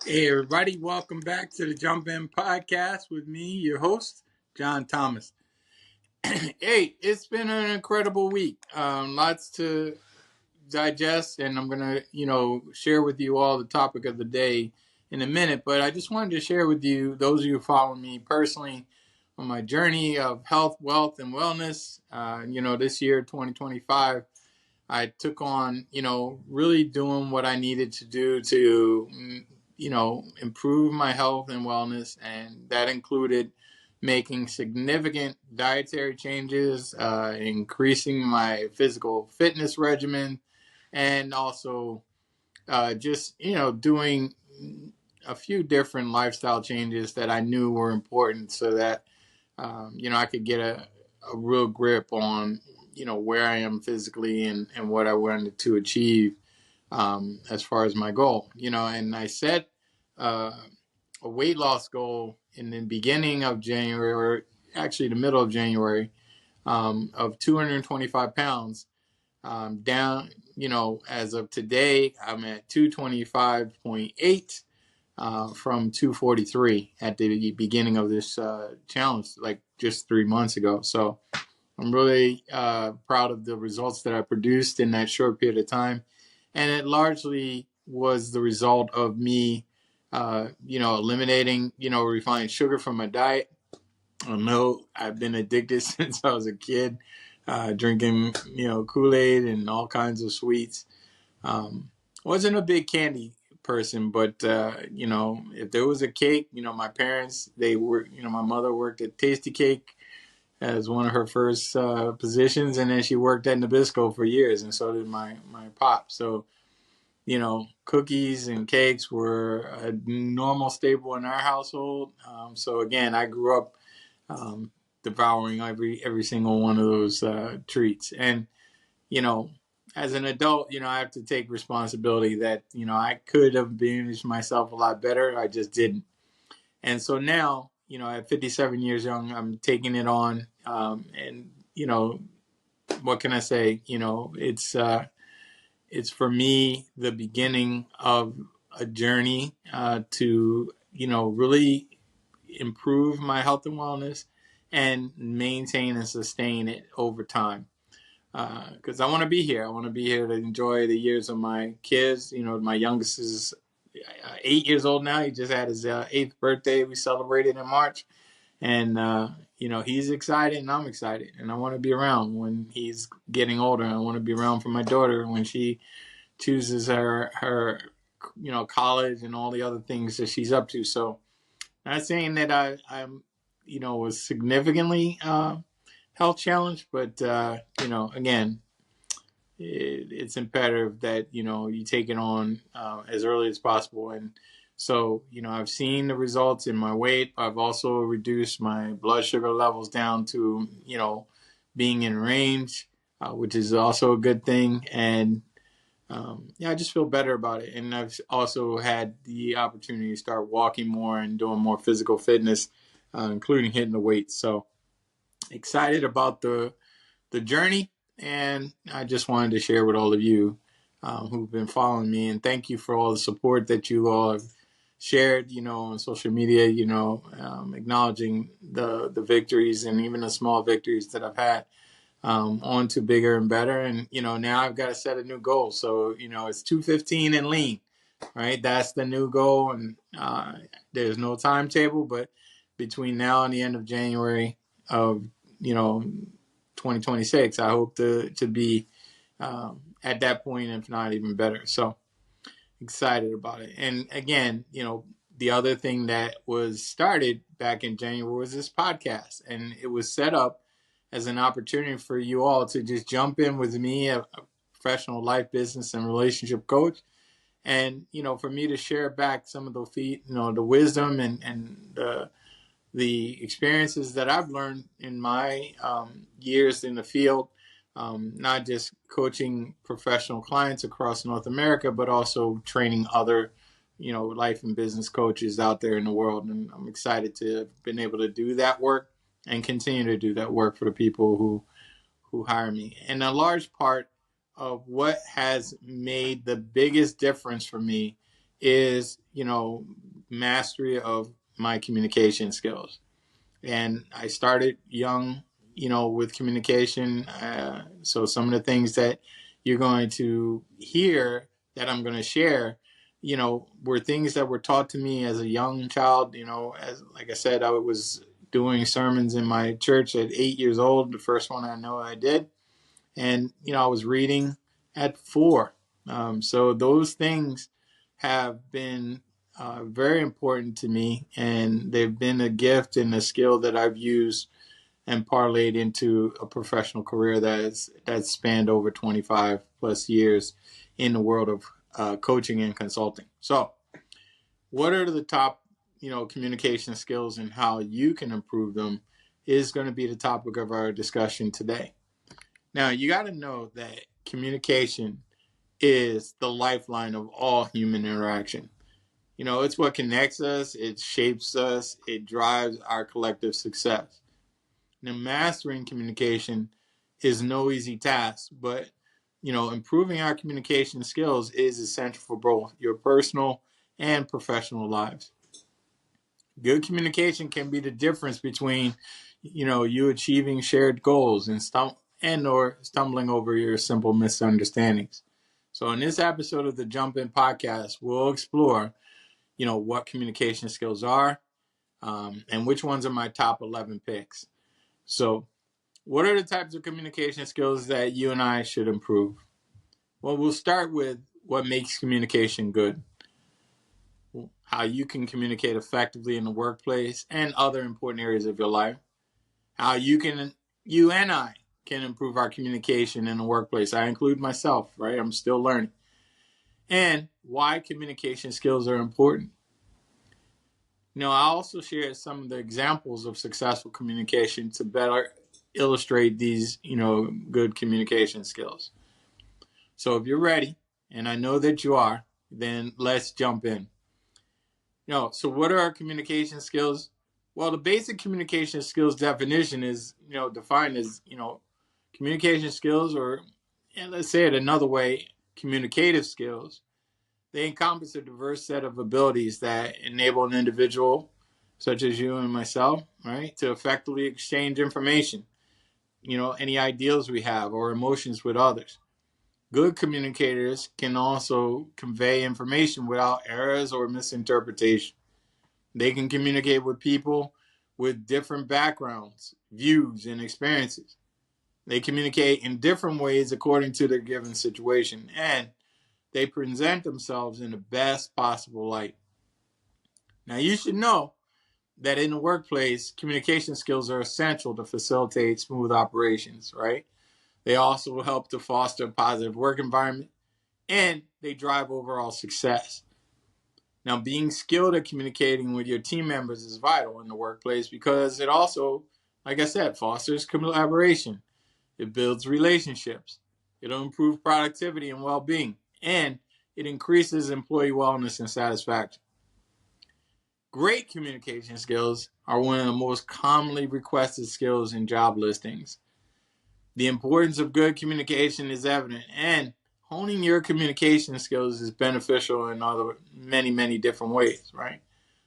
Hey, everybody, welcome back to the Jump In Podcast with me, your host, John Thomas. Hey, it's been an incredible week. Lots to digest, and I'm going to, share with you all the topic of the day in a minute. But I just wanted to share with you, those of you who follow me personally, on my journey of health, wealth, and wellness. This year, 2025, I took on, really doing what I needed to do to, improve my health and wellness. And that included making significant dietary changes, increasing my physical fitness regimen, and also doing a few different lifestyle changes that I knew were important so that, I could get a real grip on, where I am physically and what I wanted to achieve as far as my goal. And I set uh, a weight loss goal in the beginning of January, or actually the middle of January, of 225 pounds. Down, as of today, I'm at 225.8 from 243 at the beginning of this challenge, like just 3 months ago. So I'm really proud of the results that I produced in that short period of time. And it largely was the result of me, eliminating, refined sugar from my diet. I know I've been addicted since I was a kid, drinking, Kool-Aid and all kinds of sweets. Wasn't a big candy person, but if there was a cake, my parents, they were, my mother worked at Tasty Cake as one of her first positions, and then she worked at Nabisco for years, and so did my pop. So cookies and cakes were a normal staple in our household. So again, I grew up um, devouring every single one of those treats, and you know, as an adult, I have to take responsibility that, I could have managed myself a lot better. I just didn't. And so now, at 57 years young, I'm taking it on. And, what can I say? It's for me the beginning of a journey to, really improve my health and wellness and maintain and sustain it over time because I want to be here. I want to be here to enjoy the years of my kids. My youngest is 8 years old now. He just had his eighth birthday. We celebrated in March, and he's excited, and I'm excited, and I want to be around when he's getting older. I want to be around for my daughter when she chooses her college and all the other things that she's up to. So, not saying that I'm was significantly health challenged, but again, it's imperative that you take it on as early as possible. And so I've seen the results in my weight. I've also reduced my blood sugar levels down to being in range, which is also a good thing. And I just feel better about it. And I've also had the opportunity to start walking more and doing more physical fitness, including hitting the weights. So excited about the journey, and I just wanted to share with all of you who've been following me, and thank you for all the support that you all have shared, on social media, acknowledging the victories and even the small victories that I've had, on to bigger and better. And, now I've got to set a new goal. So, it's 215 and lean, right? That's the new goal. And there's no timetable, but between now and the end of January of, 2026, I hope to be at that point, if not even better. So excited about it. And again, the other thing that was started back in January was this podcast, and it was set up as an opportunity for you all to just jump in with me, a professional life, business, and relationship coach, and for me to share back some of the wisdom and the experiences that I've learned in my years in the field, not just coaching professional clients across North America, but also training other, life and business coaches out there in the world. And I'm excited to have been able to do that work and continue to do that work for the people who hire me. And a large part of what has made the biggest difference for me is, mastery of my communication skills. And I started young, with communication. So some of the things that you're going to hear that I'm going to share, were things that were taught to me as a young child. As like I said, I was doing sermons in my church at 8 years old. The first one I know I did, and I was reading at 4. So those things have been very important to me, and they've been a gift and a skill that I've used and parlayed into a professional career that's spanned over 25 plus years in the world of coaching and consulting. So, what are the top, communication skills and how you can improve them is going to be the topic of our discussion today. Now, you got to know that communication is the lifeline of all human interaction. It's what connects us, it shapes us, it drives our collective success. Now, mastering communication is no easy task, but improving our communication skills is essential for both your personal and professional lives. Good communication can be the difference between, you achieving shared goals and or stumbling over your simple misunderstandings. So in this episode of the Jump In Podcast, we'll explore, what communication skills are, and which ones are my top 11 picks. So what are the types of communication skills that you and I should improve? Well, we'll start with what makes communication good. How you can communicate effectively in the workplace and other important areas of your life. How you and I can improve our communication in the workplace. I include myself, right? I'm still learning. And why communication skills are important. I also share some of the examples of successful communication to better illustrate these, good communication skills. So if you're ready, and I know that you are, then let's jump in. So what are our communication skills? Well, the basic communication skills definition is, defined as, communication skills, or let's say it another way, communicative skills. They encompass a diverse set of abilities that enable an individual, such as you and myself, right, to effectively exchange information, any ideals we have or emotions with others. Good communicators can also convey information without errors or misinterpretation. They can communicate with people with different backgrounds, views, and experiences. They communicate in different ways according to their given situation, and they present themselves in the best possible light. Now, you should know that in the workplace, communication skills are essential to facilitate smooth operations, right? They also help to foster a positive work environment, and they drive overall success. Now, being skilled at communicating with your team members is vital in the workplace because it also, like I said, fosters collaboration. It builds relationships. It'll improve productivity and well-being, and it increases employee wellness and satisfaction. Great communication skills are one of the most commonly requested skills in job listings. The importance of good communication is evident, and honing your communication skills is beneficial in other many different ways, right?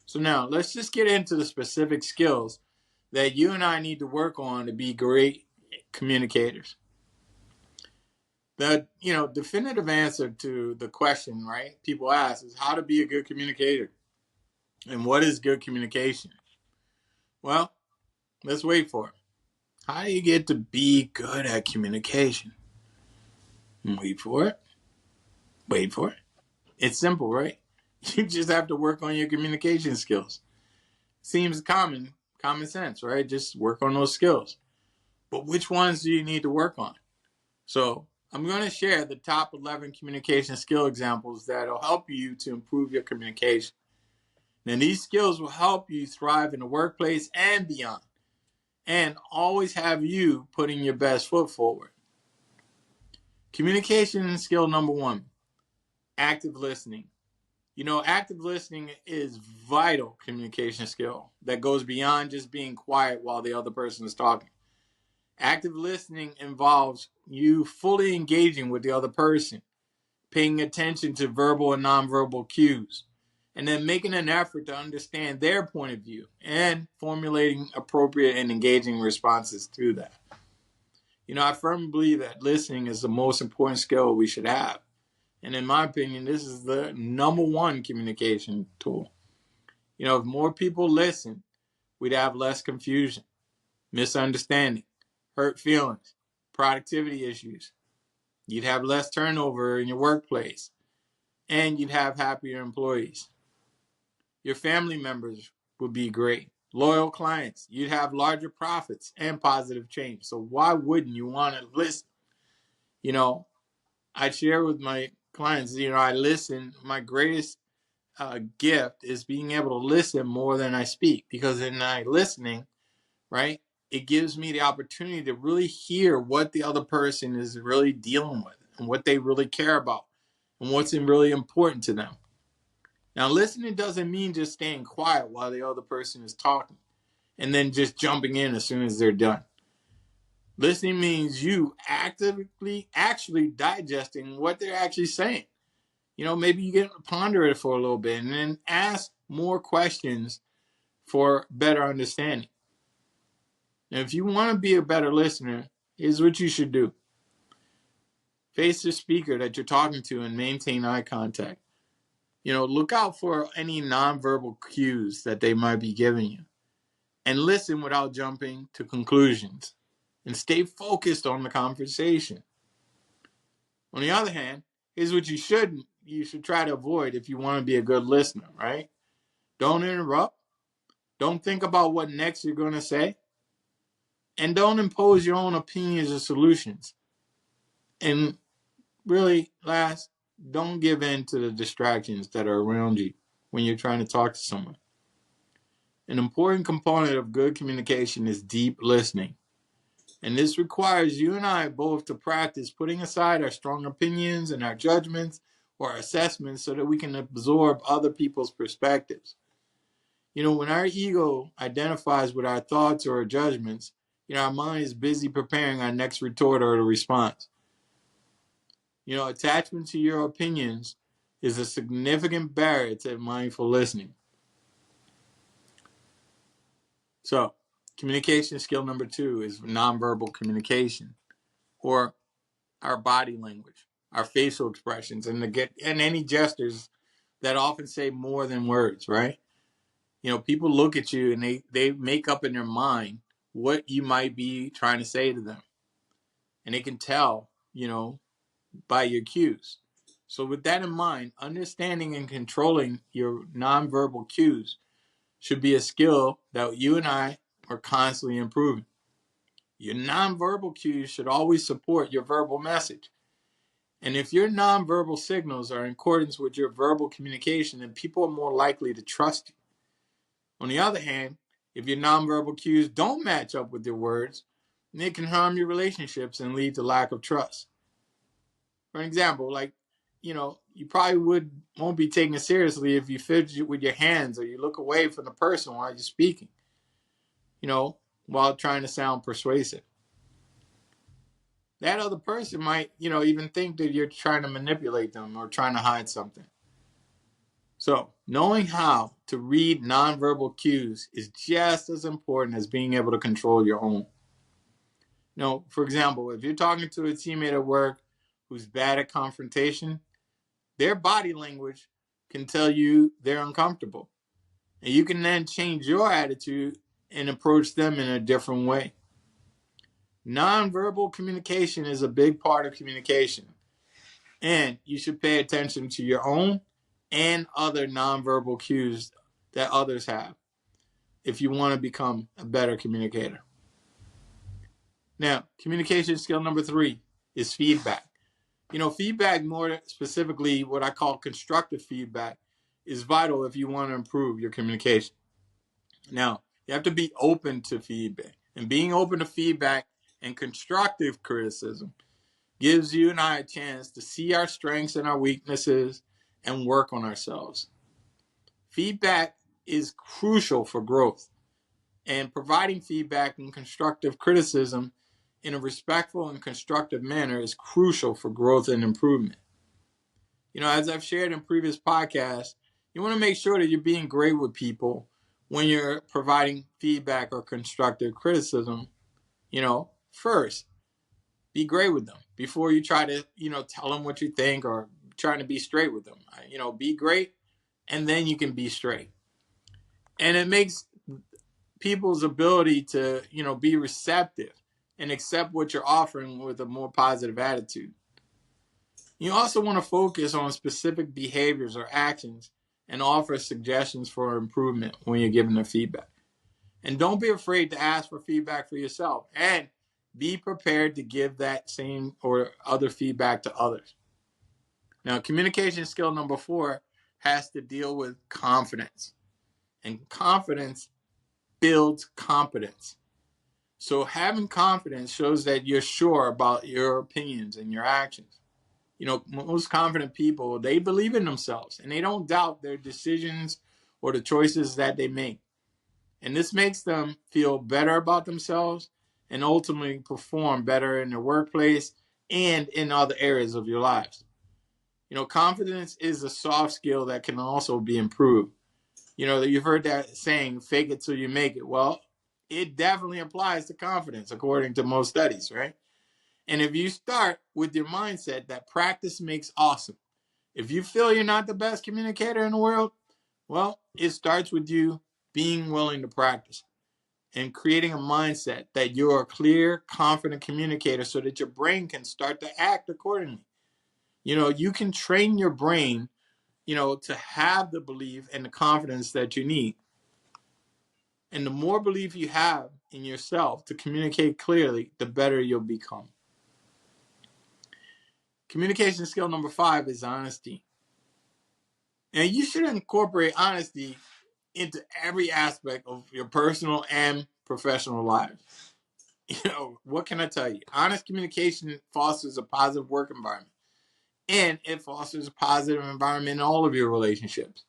So now let's just get into the specific skills that you and I need to work on to be great communicators. The definitive answer to the question, right, people ask is how to be a good communicator. And what is good communication? Well, let's wait for it. How do you get to be good at communication? Wait for it. Wait for it. It's simple, right? You just have to work on your communication skills. Seems common sense, right? Just work on those skills. But which ones do you need to work on? So I'm going to share the top 11 communication skill examples that will help you to improve your communication. And these skills will help you thrive in the workplace and beyond, and always have you putting your best foot forward. Communication skill number 1, active listening. Active listening is vital communication skill that goes beyond just being quiet while the other person is talking. Active listening involves you fully engaging with the other person, paying attention to verbal and nonverbal cues, and then making an effort to understand their point of view and formulating appropriate and engaging responses to that. I firmly believe that listening is the most important skill we should have. And in my opinion, this is the number one communication tool. If more people listen, we'd have less confusion, misunderstanding, hurt feelings, productivity issues. You'd have less turnover in your workplace, and you'd have happier employees. Your family members would be great. Loyal clients. You'd have larger profits and positive change. So why wouldn't you want to listen? I share with my clients, I listen. My greatest gift is being able to listen more than I speak, because in my listening, right, it gives me the opportunity to really hear what the other person is really dealing with and what they really care about and what's really important to them. Now, listening doesn't mean just staying quiet while the other person is talking and then just jumping in as soon as they're done. Listening means you actively actually digesting what they're actually saying. Maybe you get to ponder it for a little bit and then ask more questions for better understanding. Now, if you want to be a better listener, here's what you should do. Face the speaker that you're talking to and maintain eye contact. Look out for any nonverbal cues that they might be giving you. And listen without jumping to conclusions. And stay focused on the conversation. On the other hand, here's what you should try to avoid if you want to be a good listener, right? Don't interrupt. Don't think about what next you're going to say. And don't impose your own opinions or solutions. And really, last, don't give in to the distractions that are around you when you're trying to talk to someone. An important component of good communication is deep listening. And this requires you and I both to practice putting aside our strong opinions and our judgments or assessments so that we can absorb other people's perspectives. When our ego identifies with our thoughts or our judgments, our mind is busy preparing our next retort or response. Attachment to your opinions is a significant barrier to mindful listening. So, communication skill number 2 is nonverbal communication, or our body language, our facial expressions, and any gestures that often say more than words, right? People look at you and they make up in their mind what you might be trying to say to them. And they can tell, by your cues. So with that in mind, understanding and controlling your nonverbal cues should be a skill that you and I are constantly improving. Your nonverbal cues should always support your verbal message. And if your nonverbal signals are in accordance with your verbal communication, then people are more likely to trust you. On the other hand, if your nonverbal cues don't match up with your words, then it can harm your relationships and lead to lack of trust. For example, you probably won't be taken seriously if you fidget with your hands or you look away from the person while you're speaking, while trying to sound persuasive. That other person might, even think that you're trying to manipulate them or trying to hide something. So, knowing how to read nonverbal cues is just as important as being able to control your own. For example, if you're talking to a teammate at work who's bad at confrontation, their body language can tell you they're uncomfortable. And you can then change your attitude and approach them in a different way. Nonverbal communication is a big part of communication. And you should pay attention to your own and other nonverbal cues that others have if you want to become a better communicator. Now, communication skill number 3 is feedback. Feedback, more specifically what I call constructive feedback, is vital if you want to improve your communication. Now, you have to be open to feedback. And being open to feedback and constructive criticism gives you and I a chance to see our strengths and our weaknesses and work on ourselves. Feedback is crucial for growth, and providing feedback and constructive criticism in a respectful and constructive manner is crucial for growth and improvement. As I've shared in previous podcasts, you want to make sure that you're being great with people when you're providing feedback or constructive criticism. First, be great with them before you try to, tell them what you think or trying to be straight with them. Be great, and then you can be straight. And it makes people's ability to, be receptive and accept what you're offering with a more positive attitude. You also want to focus on specific behaviors or actions and offer suggestions for improvement when you're giving the feedback. And don't be afraid to ask for feedback for yourself, and be prepared to give that same or other feedback to others. Now, communication skill number 4 has to deal with confidence. And confidence builds competence. So having confidence shows that you're sure about your opinions and your actions. Most confident people, they believe in themselves and they don't doubt their decisions or the choices that they make. And this makes them feel better about themselves and ultimately perform better in their workplace and in other areas of your lives. Confidence is a soft skill that can also be improved. You've heard that saying, fake it till you make it. Well, it definitely applies to confidence, according to most studies, right? And if you start with your mindset that practice makes awesome, if you feel you're not the best communicator in the world, well, it starts with you being willing to practice and creating a mindset that you're a clear, confident communicator so that your brain can start to act accordingly. You can train your brain, to have the belief and the confidence that you need. And the more belief you have in yourself to communicate clearly, the better you'll become. Communication skill number 5 is honesty. And you should incorporate honesty into every aspect of your personal and professional lives. What can I tell you? Honest communication fosters a positive work environment, and it fosters a positive environment in all of your relationships.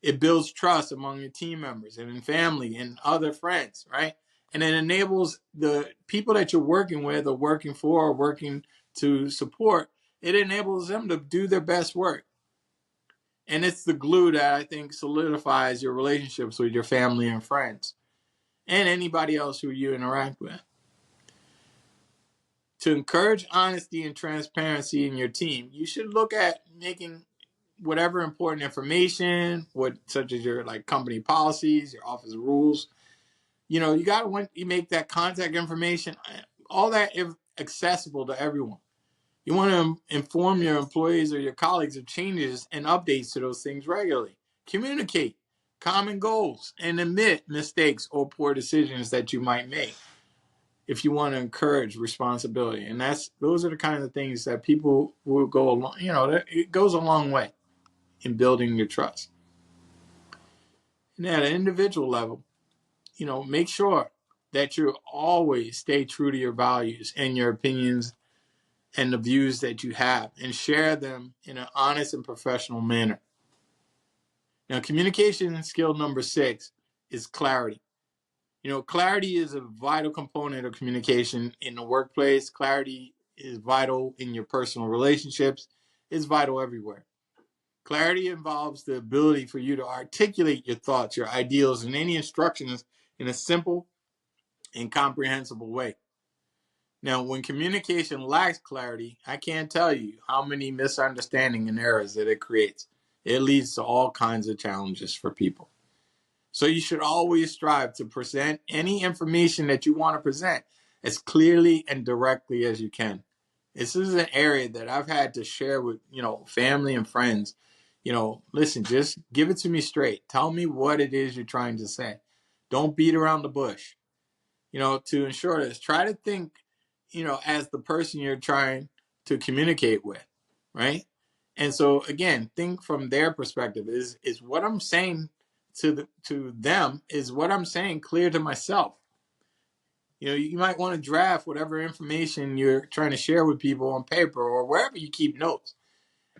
It builds trust among your team members and in family and other friends, right? And it enables the people that you're working with or working for or working to support, it enables them to do their best work. And it's the glue that I think solidifies your relationships with your family and friends and anybody else who you interact with. To encourage honesty and transparency in your team, you should look at making whatever important information, such as your company policies, your office rules. You got to, when you make that contact information, all that accessible to everyone. You want to inform your employees or your colleagues of changes and updates to those things regularly. Communicate common goals and admit mistakes or poor decisions that you might make if you want to encourage responsibility. And those are the kind of things that people will go along, it goes a long way in building your trust. And at an individual level, make sure that you always stay true to your values and your opinions and the views that you have, and share them in an honest and professional manner. Now, communication skill number 6 is clarity. Clarity is a vital component of communication in the workplace. Clarity is vital in your personal relationships. It's vital everywhere. Clarity involves the ability for you to articulate your thoughts, your ideals, and any instructions in a simple and comprehensible way. Now, when communication lacks clarity, I can't tell you how many misunderstandings and errors that it creates. It leads to all kinds of challenges for people. So you should always strive to present any information that you want to present as clearly and directly as you can. This is an area that I've had to share with, family and friends. Listen, just give it to me straight. Tell me what it is you're trying to say. Don't beat around the bush. To ensure this, try to think, as the person you're trying to communicate with, right? And so again, think from their perspective. Is what I'm saying to them, is what I'm saying clear to myself? You might want to draft whatever information you're trying to share with people on paper or wherever you keep notes,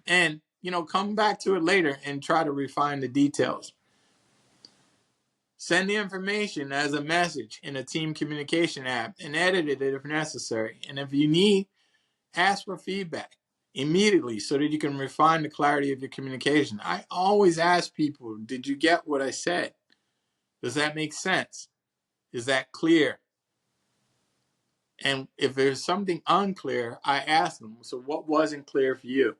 and come back to it later and try to refine the details. Send the information as a message in a team communication app and edit it if necessary. And if you need, ask for feedback. immediately so that you can refine the clarity of your communication. I always ask people, did you get what I said? Does that make sense? Is that clear? And if there's something unclear, I ask them, so what wasn't clear for you?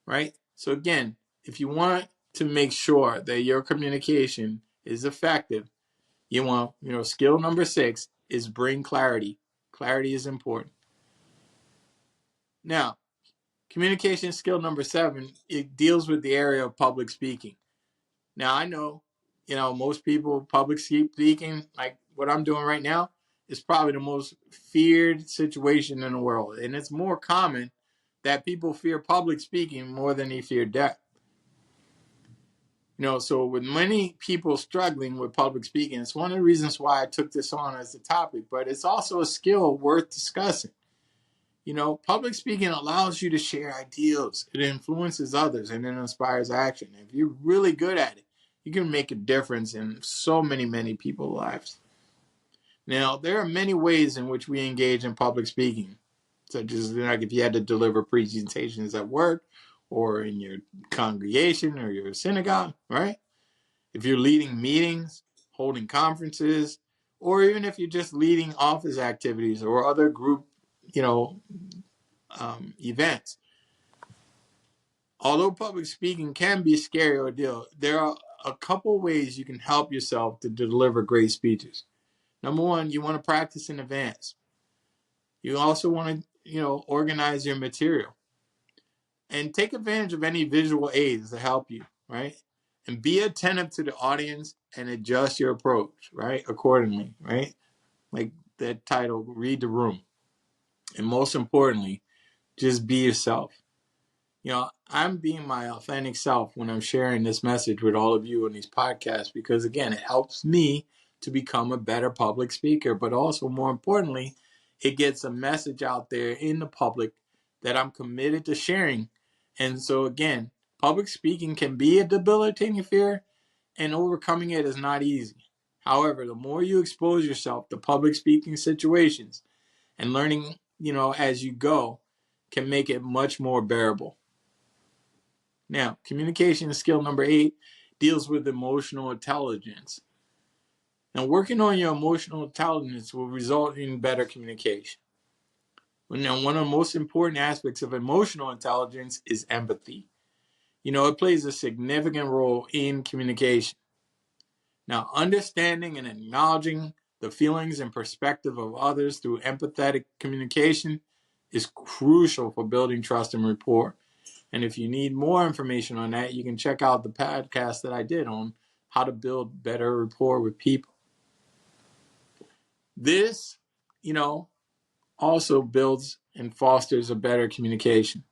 Right? So again, if you want to make sure that your communication is effective, you want, skill number 6 is bring clarity. Clarity is important. Now, communication skill number 7, it deals with the area of public speaking. Now, I know, most people, public speaking, like what I'm doing right now, is probably the most feared situation in the world. And it's more common that people fear public speaking more than they fear death. So with many people struggling with public speaking, it's one of the reasons why I took this on as a topic, but it's also a skill worth discussing. Public speaking allows you to share ideals. It influences others and it inspires action. If you're really good at it, you can make a difference in so many, many people's lives. Now, there are many ways in which we engage in public speaking, such as like if you had to deliver presentations at work or in your congregation or your synagogue, right? If you're leading meetings, holding conferences, or even if you're just leading office activities or other group, events. Although public speaking can be a scary ordeal, there are a couple ways you can help yourself to deliver great speeches. Number one, you want to practice in advance. You also want to, organize your material and take advantage of any visual aids to help you, right? And be attentive to the audience and adjust your approach, right? Accordingly, right? Like that title, read the room. And most importantly, just be yourself. I'm being my authentic self when I'm sharing this message with all of you on these podcasts because, again, it helps me to become a better public speaker. But also, more importantly, it gets a message out there in the public that I'm committed to sharing. And so, again, public speaking can be a debilitating fear, and overcoming it is not easy. However, the more you expose yourself to public speaking situations and learning, as you go, can make it much more bearable. Now, communication skill number 8 deals with emotional intelligence. Now, working on your emotional intelligence will result in better communication. Now, one of the most important aspects of emotional intelligence is empathy. It plays a significant role in communication. Now, understanding and acknowledging the feelings and perspective of others through empathetic communication is crucial for building trust and rapport. And if you need more information on that, you can check out the podcast that I did on how to build better rapport with people. This, also builds and fosters a better communication.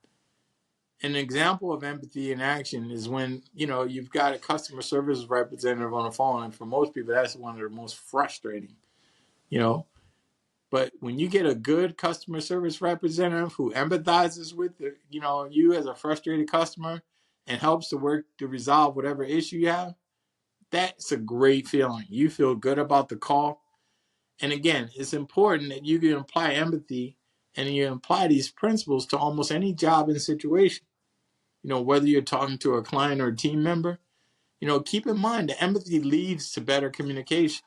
An example of empathy in action is when, you've got a customer service representative on the phone. And for most people, that's one of the most frustrating, But when you get a good customer service representative who empathizes with you as a frustrated customer and helps to work to resolve whatever issue you have, that's a great feeling. You feel good about the call. And again, it's important that you can apply empathy and you apply these principles to almost any job and situation. Whether you're talking to a client or a team member, keep in mind that empathy leads to better communication.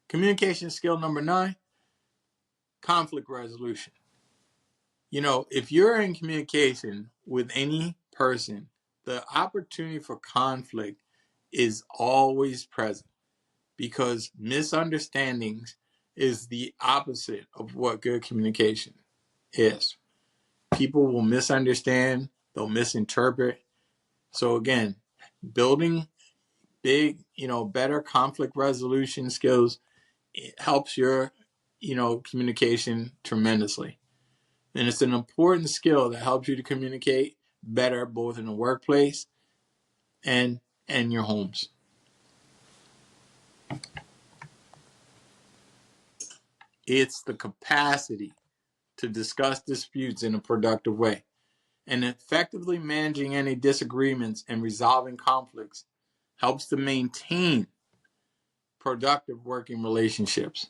Communication skill number 9, conflict resolution. If you're in communication with any person, the opportunity for conflict is always present because misunderstandings is the opposite of what good communication is. People will misunderstand, they'll misinterpret. So again, building big, better conflict resolution skills, it helps your, communication tremendously. And it's an important skill that helps you to communicate better both in the workplace and your homes. It's the capacity to discuss disputes in a productive way. And effectively managing any disagreements and resolving conflicts helps to maintain productive working relationships.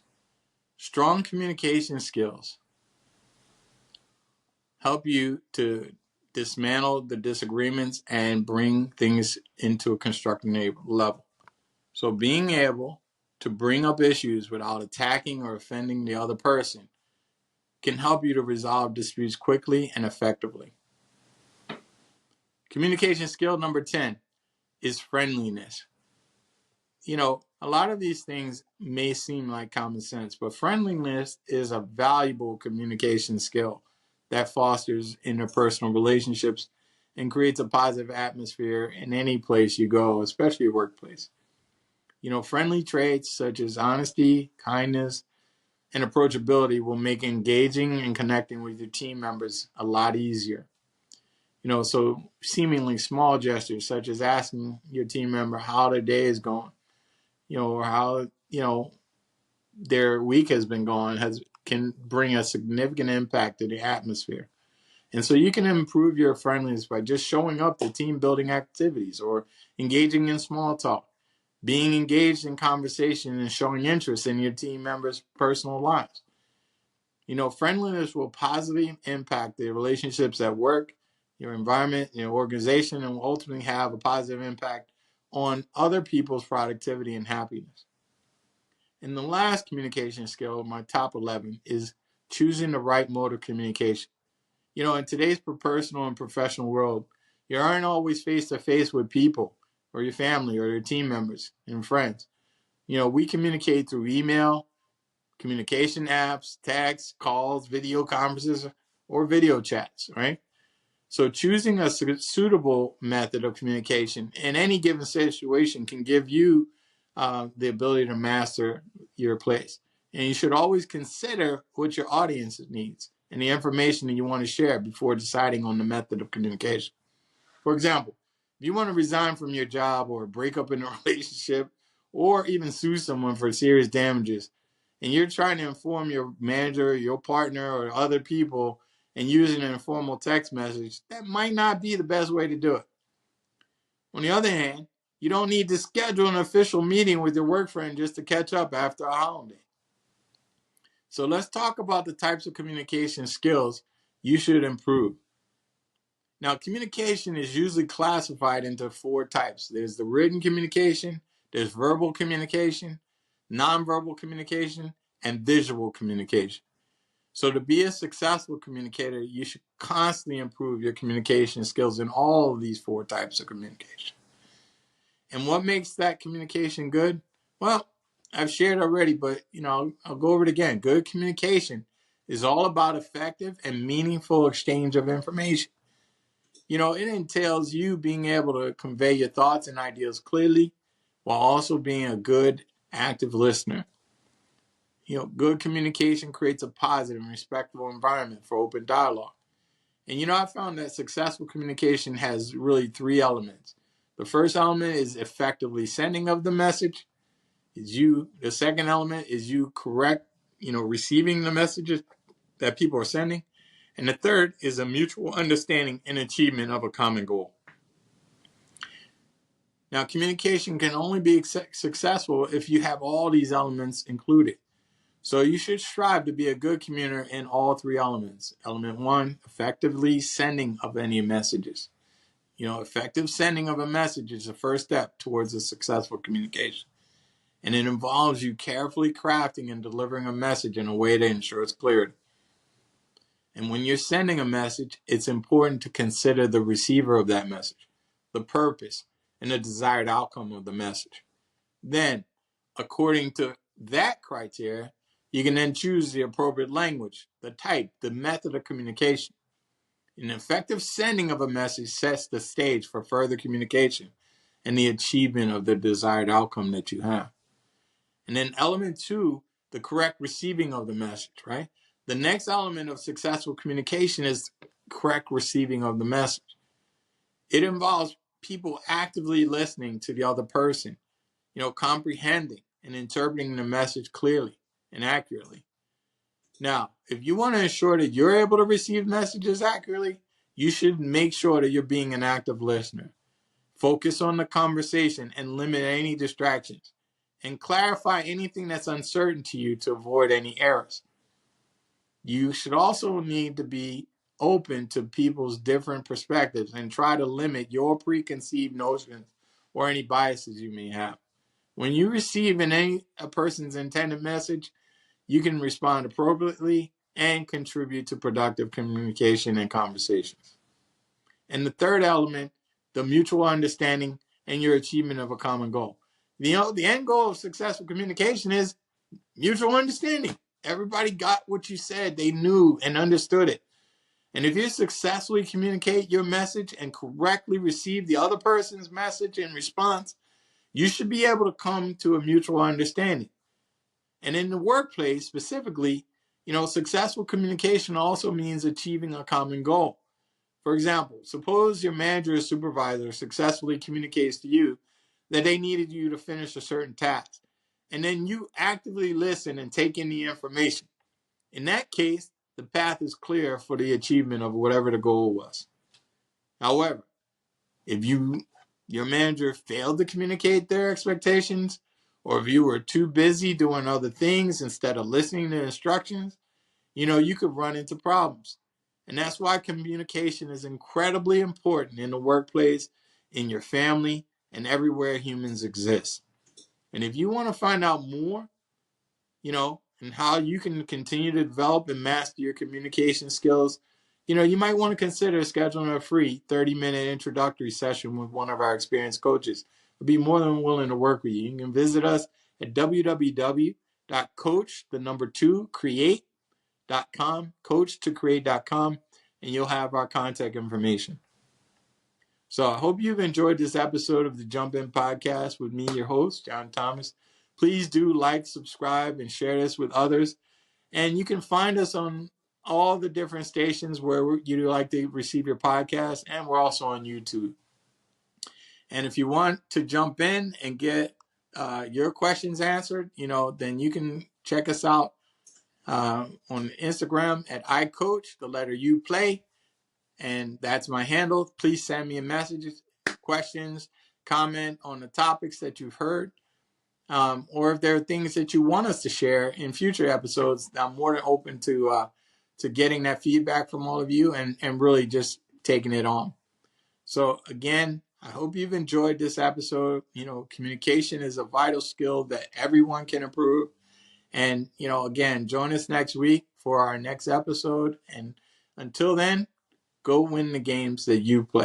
Strong communication skills help you to dismantle the disagreements and bring things into a constructive level. So being able to bring up issues without attacking or offending the other person can help you to resolve disputes quickly and effectively. Communication skill number 10 is friendliness. A lot of these things may seem like common sense, but friendliness is a valuable communication skill that fosters interpersonal relationships and creates a positive atmosphere in any place you go, especially your workplace. Friendly traits such as honesty, kindness, and approachability will make engaging and connecting with your team members a lot easier. So seemingly small gestures such as asking your team member how their day is going, or how, their week has been going can bring a significant impact to the atmosphere. And so you can improve your friendliness by just showing up to team building activities or engaging in small talk, being engaged in conversation and showing interest in your team members' personal lives. Friendliness will positively impact the relationships at work, your environment, your organization, and will ultimately have a positive impact on other people's productivity and happiness. And the last communication skill, my top 11, is choosing the right mode of communication. In today's personal and professional world, you aren't always face to face with people or your family or your team members and friends. We communicate through email, communication apps, texts, calls, video conferences, or video chats, right? So choosing a suitable method of communication in any given situation can give you the ability to master your place. And you should always consider what your audience needs and the information that you want to share before deciding on the method of communication. For example, if you want to resign from your job or break up in a relationship or even sue someone for serious damages, and you're trying to inform your manager, your partner, or other people and using an informal text message, that might not be the best way to do it. On the other hand, you don't need to schedule an official meeting with your work friend just to catch up after a holiday. So let's talk about the types of communication skills you should improve. Now, communication is usually classified into 4 types. There's the written communication, there's verbal communication, nonverbal communication, and visual communication. So to be a successful communicator, you should constantly improve your communication skills in all of these 4 types of communication. And what makes that communication good? Well, I've shared already, but I'll go over it again. Good communication is all about effective and meaningful exchange of information. It entails you being able to convey your thoughts and ideas clearly while also being a good, active listener. Good communication creates a positive and respectful environment for open dialogue. And I found that successful communication has really 3 elements. The first element is effectively sending of the message. The second element is you receiving the messages that people are sending. And the third is a mutual understanding and achievement of a common goal. Now, communication can only be successful if you have all these elements included. So you should strive to be a good communicator in all 3 elements. Element 1, effectively sending of any messages. Effective sending of a message is the first step towards a successful communication. And it involves you carefully crafting and delivering a message in a way that ensures clarity. And when you're sending a message, it's important to consider the receiver of that message, the purpose, and the desired outcome of the message. Then, according to that criteria, you can then choose the appropriate language, the type, the method of communication. An effective sending of a message sets the stage for further communication and the achievement of the desired outcome that you have. And then element 2, the correct receiving of the message, right? The next element of successful communication is correct receiving of the message. It involves people actively listening to the other person, comprehending and interpreting the message clearly and accurately. Now, if you want to ensure that you're able to receive messages accurately, you should make sure that you're being an active listener. Focus on the conversation and limit any distractions, and clarify anything that's uncertain to you to avoid any errors. You should also need to be open to people's different perspectives and try to limit your preconceived notions or any biases you may have. When you receive a person's intended message, you can respond appropriately and contribute to productive communication and conversations. And the third element, the mutual understanding and your achievement of a common goal. The end goal of successful communication is mutual understanding. Everybody got what you said. They knew and understood it. And if you successfully communicate your message and correctly receive the other person's message and response, you should be able to come to a mutual understanding. And in the workplace specifically, successful communication also means achieving a common goal. For example, suppose your manager or supervisor successfully communicates to you that they needed you to finish a certain task, and then you actively listen and take in the information. In that case, the path is clear for the achievement of whatever the goal was. However, if your manager failed to communicate their expectations, or if you were too busy doing other things instead of listening to instructions, you could run into problems. And that's why communication is incredibly important in the workplace, in your family, and everywhere humans exist. And if you want to find out more, and how you can continue to develop and master your communication skills, you might want to consider scheduling a free 30-minute introductory session with one of our experienced coaches. We'll be more than willing to work with you. You can visit us at www.coach2create.com, coach2create.com, and you'll have our contact information. So I hope you've enjoyed this episode of the Jump In Podcast with me, your host, John Thomas. Please do like, subscribe, and share this with others. And you can find us on all the different stations where you like to receive your podcast, and we're also on YouTube. And if you want to jump in and get your questions answered, then you can check us out on Instagram at iCoach, the letter U play. And that's my handle. Please send me a message, questions, comment on the topics that you've heard. Or if there are things that you want us to share in future episodes, I'm more than open to getting that feedback from all of you and really just taking it on. So again, I hope you've enjoyed this episode. Communication is a vital skill that everyone can improve. And, again, join us next week for our next episode. And until then, go win the games that you play.